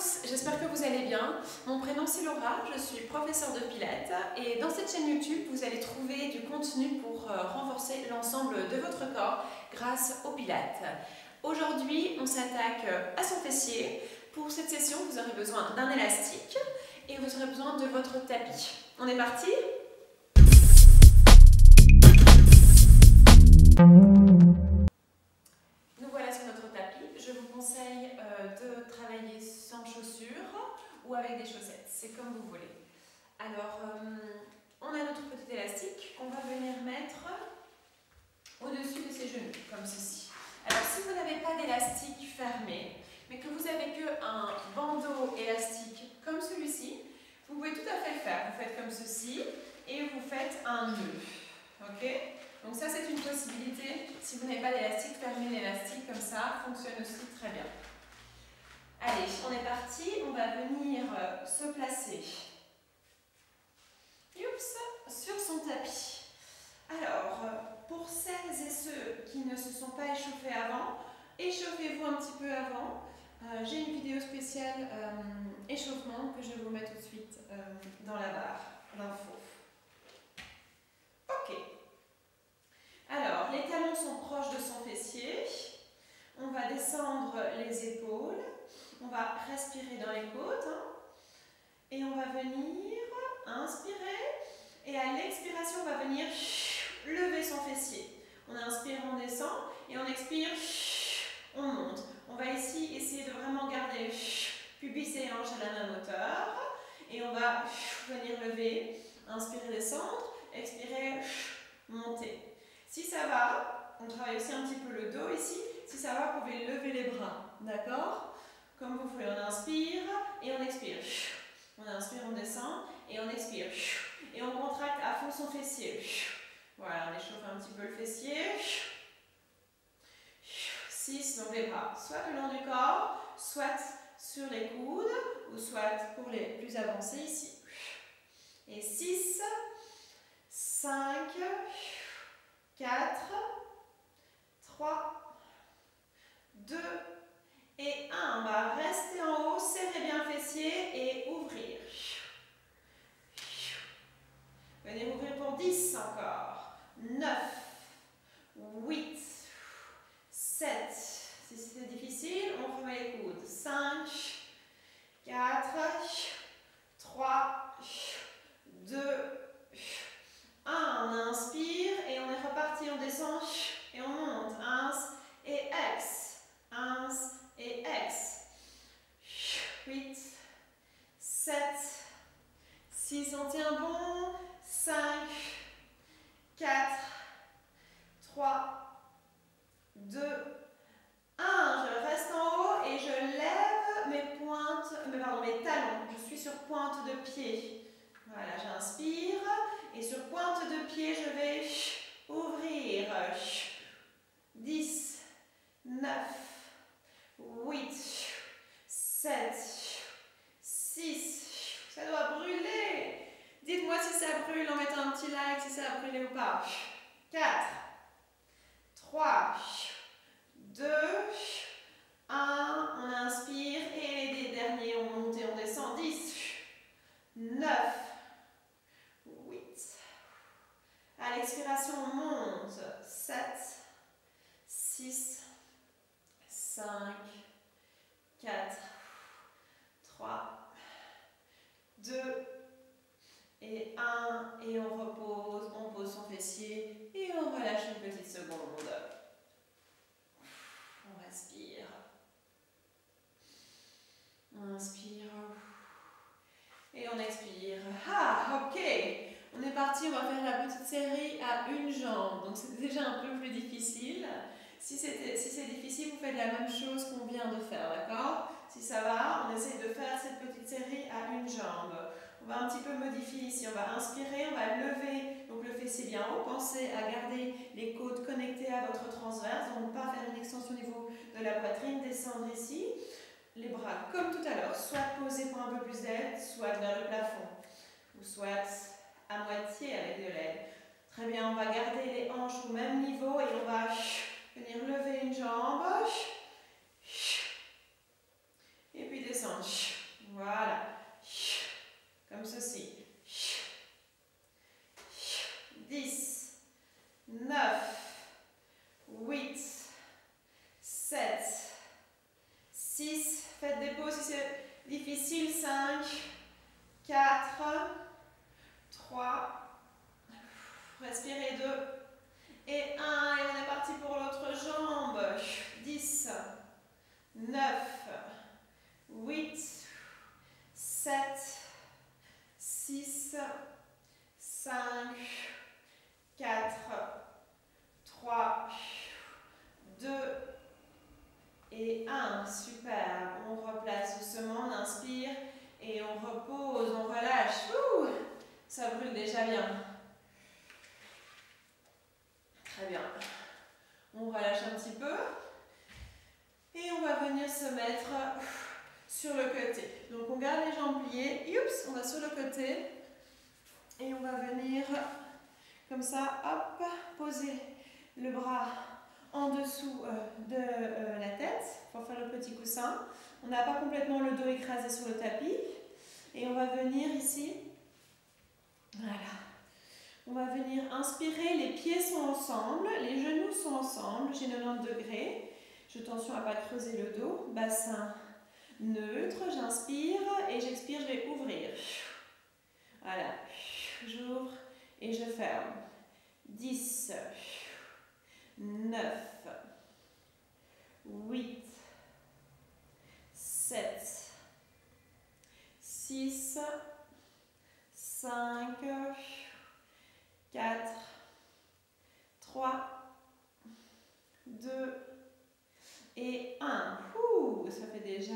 tous, j'espère que vous allez bien. Mon prénom c'est Laura, je suis professeure de pilates et dans cette chaîne YouTube vous allez trouver du contenu pour renforcer l'ensemble de votre corps grâce au pilates. Aujourd'hui on s'attaque à son fessier. Pour cette session vous aurez besoin d'un élastique et vous aurez besoin de votre tapis. On est parti ? Nous voilà sur notre tapis. Je vous conseille de travailler sans chaussures ou avec des chaussettes, c'est comme vous voulez. Alors, on a notre petit élastique qu'on va venir mettre au-dessus de ses genoux, comme ceci. Alors, si vous n'avez pas d'élastique fermé, mais que vous avez qu'un bandeau élastique comme celui-ci, vous pouvez tout à fait le faire. Vous faites comme ceci et vous faites un nœud. Ok ? Donc ça, c'est une possibilité. Si vous n'avez pas d'élastique, fermez l'élastique comme ça, fonctionne aussi très bien. Allez, on est parti. On va venir se placer sur son tapis. Alors, pour celles et ceux qui ne se sont pas échauffés avant, échauffez-vous un petit peu avant. J'ai une vidéo spéciale échauffement que je vais vous mettre tout de suite dans la barre d'infos. Ok. Alors, les talons sont proches de son fessier. On va descendre les épaules. On va respirer dans les côtes. Et on va venir inspirer. Et à l'expiration, on va venir lever son fessier. On inspire, on descend. Et on expire, on monte. On va ici essayer de vraiment garder pubis et hanche à la même hauteur. Et on va venir lever, inspirer, descendre. Expirer, monter. Si ça va, on travaille aussi un petit peu le dos ici. Si ça va, vous pouvez lever les bras. D'accord ? Comme vous voulez, on inspire et on expire. On inspire, on descend et on expire. Et on contracte à fond son fessier. Voilà, on échauffe un petit peu le fessier. 6, donc les bras, soit le long du corps, soit sur les coudes, ou soit pour les plus avancés ici. Et 6, 5, 4, 3, 2 et 1. On va rester en haut, serrer bien le fessier et ouvrir. Venez ouvrir pour 10 encore. 9, 8, 7. Si c'était difficile, on remet les coudes. 5, 4, 3, 2, 1. On inspire et on est reparti, on descend et on monte. 1 et ex. 1 et ex. 8, 7, 6, on tient bon. 5, 4, 3, 2, 1. Je reste en haut et je lève mes talons. Je suis sur pointe de pied. Voilà, j'inspire et sur pointe de pied, je vais ouvrir. 10, 9, 8, 7, 6. Ça doit brûler. Dites-moi si ça brûle en mettant un petit like, si ça a brûlé ou pas. 4, 3, 2, 1. On inspire et les derniers, on monte et on descend. 10, 9, 8. À l'expiration, on monte. 7, 6, 5, 4, 3, 2 et 1. Et on repose, on pose son fessier et on relâche une petite seconde. On respire. On inspire. Et on expire. Ah, ok. On est parti, on va faire la petite série à une jambe. Donc c'est déjà un peu plus difficile. Si c'est difficile, vous faites la même chose qu'on vient de faire, d'accord ? Si ça va, on essaie de faire cette petite série à une jambe. On va un petit peu modifier ici. On va inspirer, on va lever donc le fessier bien haut. Pensez à garder les côtes connectées à votre transverse. Donc pas faire une extension au niveau de la poitrine. Descendre ici. Les bras comme tout à l'heure, soit posés pour un peu plus d'aide, soit vers le plafond. Ou soit à moitié avec de l'aide. Très bien, on va garder les hanches au même niveau et on va venir lever une jambe. Et puis descendre. descendre. Voilà. Comme ceci. 10, 9, 8, 7, 6. Faites des pauses si c'est difficile. 5, 4, 3. Respirez 2. Et 1. Et on est parti pour l'autre jambe. 10, 9, 8, 7, 6, 5, 4, 3, 2 et 1. Super. On replace doucement, on inspire et on repose, on relâche. Ouh, ça brûle déjà bien. Très bien. On relâche un petit peu et on va venir se mettre sur le côté. Donc on garde les jambes pliées. Oups, on va sur le côté et on va venir comme ça, hop, poser le bras en dessous de la tête pour faire le petit coussin. On n'a pas complètement le dos écrasé sur le tapis. Et on va venir ici. Voilà. On va venir inspirer, les pieds sont ensemble, les genoux sont ensemble, j'ai 90 degrés. Je fais attention à ne pas creuser le dos. Bassin neutre, j'inspire et j'expire, je vais ouvrir. Voilà. J'ouvre et je ferme. 10, 9, 8, 7, 6, 5, 4, 3, 2 et 1. Ouh, ça fait déjà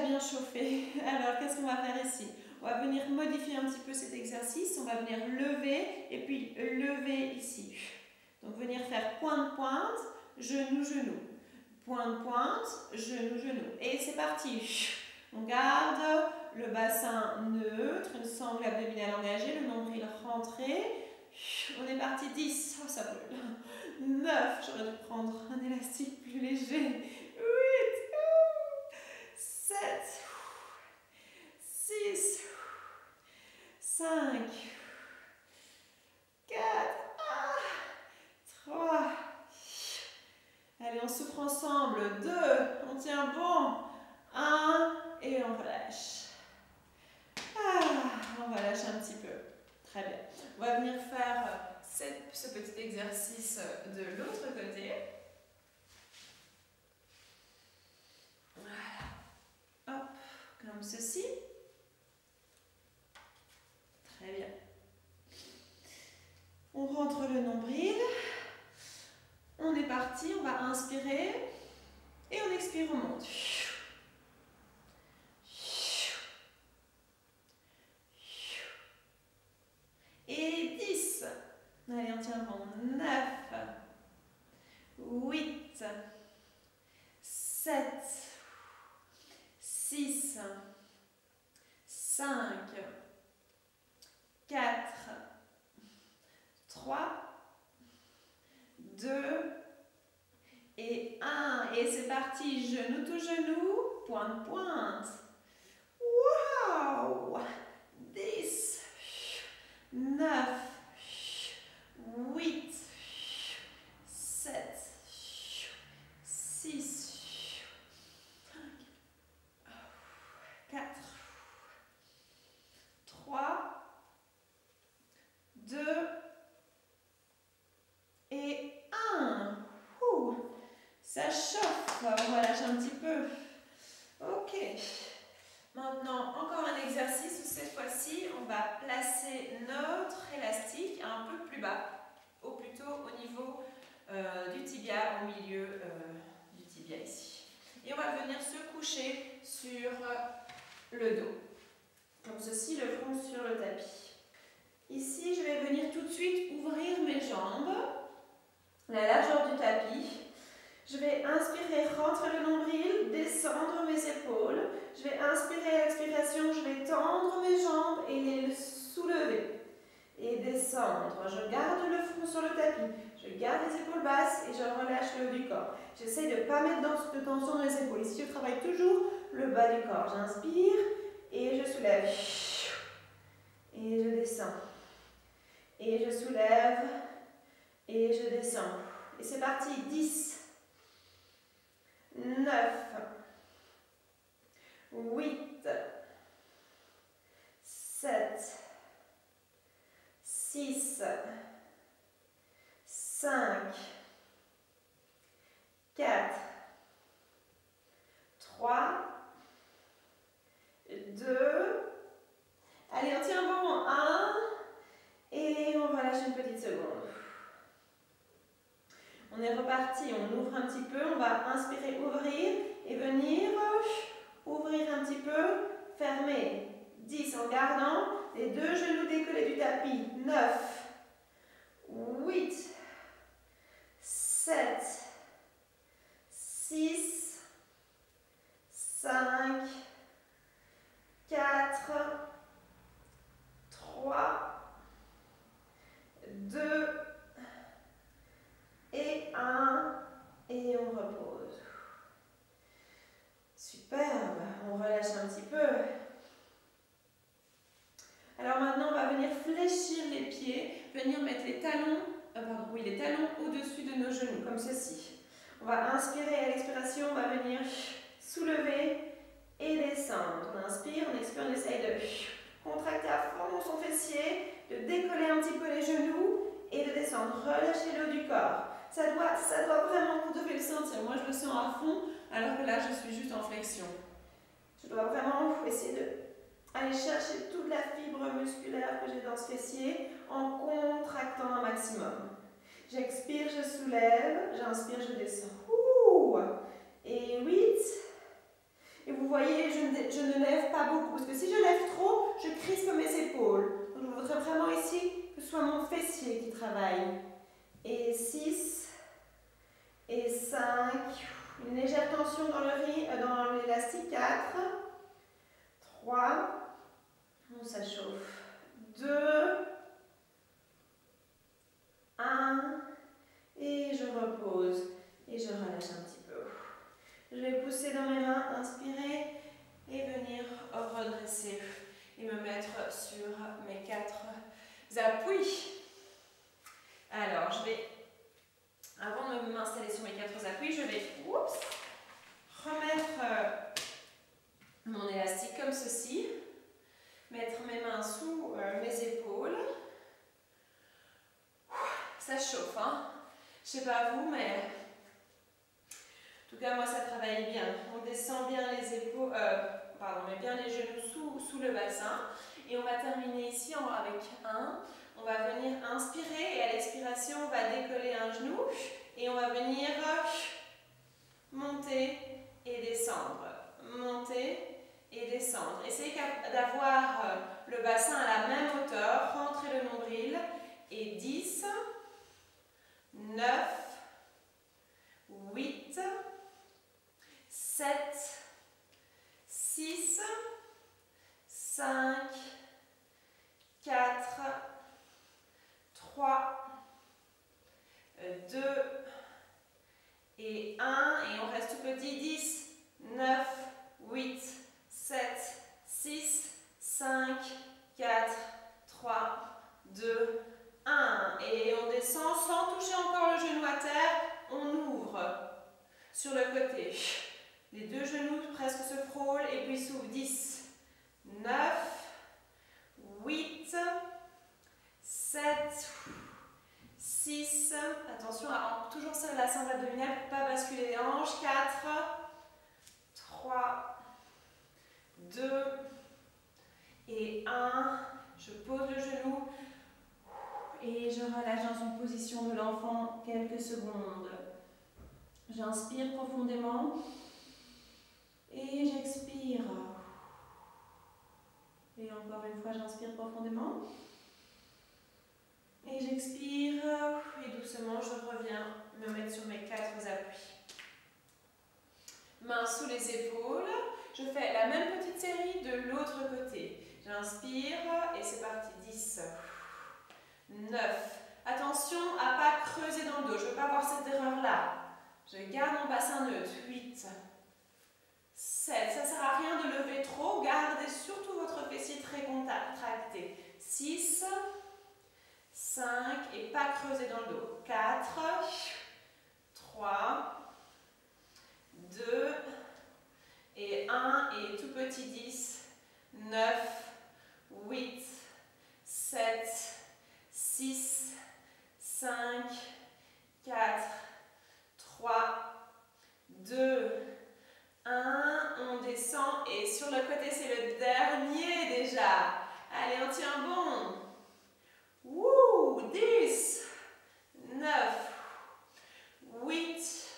bien chauffer. Alors, qu'est-ce qu'on va faire ici? On va venir modifier un petit peu cet exercice. On va venir lever et puis lever ici. Donc, venir faire pointe-pointe, genou-genou. Pointe-pointe, genou-genou. Et c'est parti. On garde le bassin neutre, une sangle abdominale engagée, le nombril rentré. On est parti. 10. Oh, ça brûle. 9. J'aurais dû prendre un élastique plus léger. 8. 7. 6. 5. 4. 3. Allez, on souffle ensemble. 2. On tient bon. 1. Et on relâche. On va lâcher un petit peu. Très bien. On va venir faire ce petit exercice de l'autre côté. Voilà. Hop, comme ceci. Très bien. On rentre le nombril. On est parti, on va inspirer et on expire, on monte. Et 10. Allez, on tient bon. 9, 8, 7, 6, 5, 4, 3, 2 et 1. Et c'est parti. Genou tout genou. Pointe, pointe. Waouh! 10, 9, 8, 7, 6, 5, 4, 3, 2 et 1. Ça chauffe. On va lâcher un petit peu. Ok. Maintenant, encore un exercice où cette fois-ci, on va placer notre élastique un peu plus bas, ou plutôt au niveau du tibia, au milieu du tibia ici. Et on va venir se coucher sur le dos, comme ceci, le front sur le tapis. Ici, je vais venir tout de suite ouvrir mes jambes, la largeur du tapis. Je vais inspirer, rentrer le nombril, descendre mes épaules. Je vais inspirer à l'expiration, je vais tendre mes jambes et les soulever. Et descendre. Je garde le front sur le tapis. Je garde les épaules basses et je relâche le haut du corps. J'essaie de ne pas mettre de tension dans les épaules. Ici, je travaille toujours le bas du corps. J'inspire et je soulève. Et je descends. Et je soulève. Et je descends. Et c'est parti. 10, 9, 8, 7, 6, 5, 4, 3, 2, allez, on tient bon, 1, et on relâche une petite seconde. On est reparti, on ouvre un petit peu, on va inspirer, ouvrir, et venir ouvrir un petit peu, fermer. 10 en gardant les deux genoux décollés du tapis. 9, 8, 7, 6, 5, 4, 3, 2 et 1. Et on repose. Superbe. On relâche un petit peu. Alors maintenant, on va venir fléchir les pieds, venir mettre les talons, les talons au-dessus de nos genoux, comme ceci. On va inspirer, à l'expiration, on va venir soulever et descendre. On inspire, on expire, on essaye de contracter à fond son fessier, de décoller un petit peu les genoux et de descendre. Relâcher le haut du corps. Ça doit vraiment, vous devez le sentir. Moi, je le sens à fond, alors que là, je suis juste en flexion. Je dois vraiment essayer de aller chercher toute la fibre musculaire que j'ai dans ce fessier en contractant un maximum. J'expire, je soulève, j'inspire, je descends. Ouh. Et 8. Et vous voyez, je ne lève pas beaucoup, parce que si je lève trop, je crispe mes épaules. Donc je voudrais vraiment ici que ce soit mon fessier qui travaille. Et 6. Et 5. Une légère tension dans l'élastique. 4. 3. Ça chauffe. 2, 1, et je repose. Et je relâche un petit peu. Je vais pousser dans mes mains, inspirer, et venir redresser. Et me mettre sur mes 4 appuis. Alors, je vais, avant de m'installer sur mes 4 appuis, je vais remettre mon élastique comme ceci. Mettre mes mains sous mes épaules. Ça chauffe, hein. Je sais pas vous, mais en tout cas moi ça travaille bien. On descend bien les épaules, met bien les genoux sous le bassin. Et on va terminer ici avec 1. On va venir inspirer et à l'expiration on va décoller un genou et on va venir monter et descendre. Monter et descendre. Essayez d'avoir le bassin à la même hauteur, rentrez le nombril et 10, 9, 8, 7, 6, 5, 4, 3, 2 et 1 et on reste tout petit. 10, 9, 8, 7, 6, 5, 4, 3, 2, 1. Et on descend sans toucher encore le genou à terre. On ouvre sur le côté. Les deux genoux presque se frôlent et puis s'ouvrent. 10, 9, 8, 7, 6. Attention à toujours serrer la sangle abdominale pour ne pas basculer les hanches. 4, 3, 2 et 1. Je pose le genou et je relâche dans une position de l'enfant quelques secondes. J'inspire profondément et j'expire. Et encore une fois, j'inspire profondément et j'expire. Et doucement, je reviens me mettre sur mes 4 appuis. Mains sous les épaules. Je fais la même petite série de l'autre côté. J'inspire et c'est parti. 10, 9. Attention à ne pas creuser dans le dos. Je ne veux pas avoir cette erreur-là. Je garde mon bassin neutre. 8, 7. Ça sert sert à rien de lever trop. Gardez surtout votre fessier très contracté. 6, 5 et pas creuser dans le dos. 4, 3, 2 et 1 et tout petit 10, 9, 8, 7, 6, 5, 4, 3, 2, 1. On descend et sur le côté, c'est le dernier déjà. Allez, on tient bon. Wouh, 10, 9, 8,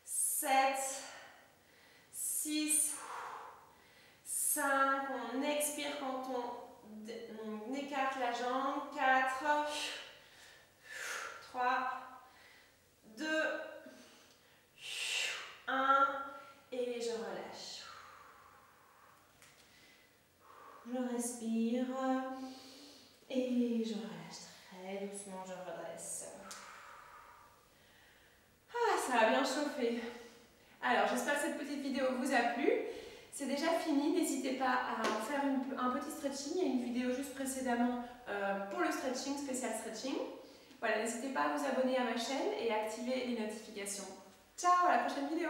7, 6, 5. On expire quand on écarte la jambe. 4, 3, 2, 1. Et je relâche. Je respire. Et je relâche très doucement, je redresse. Ah, ça a bien chauffé. Alors, j'espère que cette petite vidéo vous a plu. C'est déjà fini, n'hésitez pas à faire un petit stretching. Il y a une vidéo juste précédemment pour le stretching, spécial stretching. Voilà, n'hésitez pas à vous abonner à ma chaîne et à activer les notifications. Ciao, à la prochaine vidéo!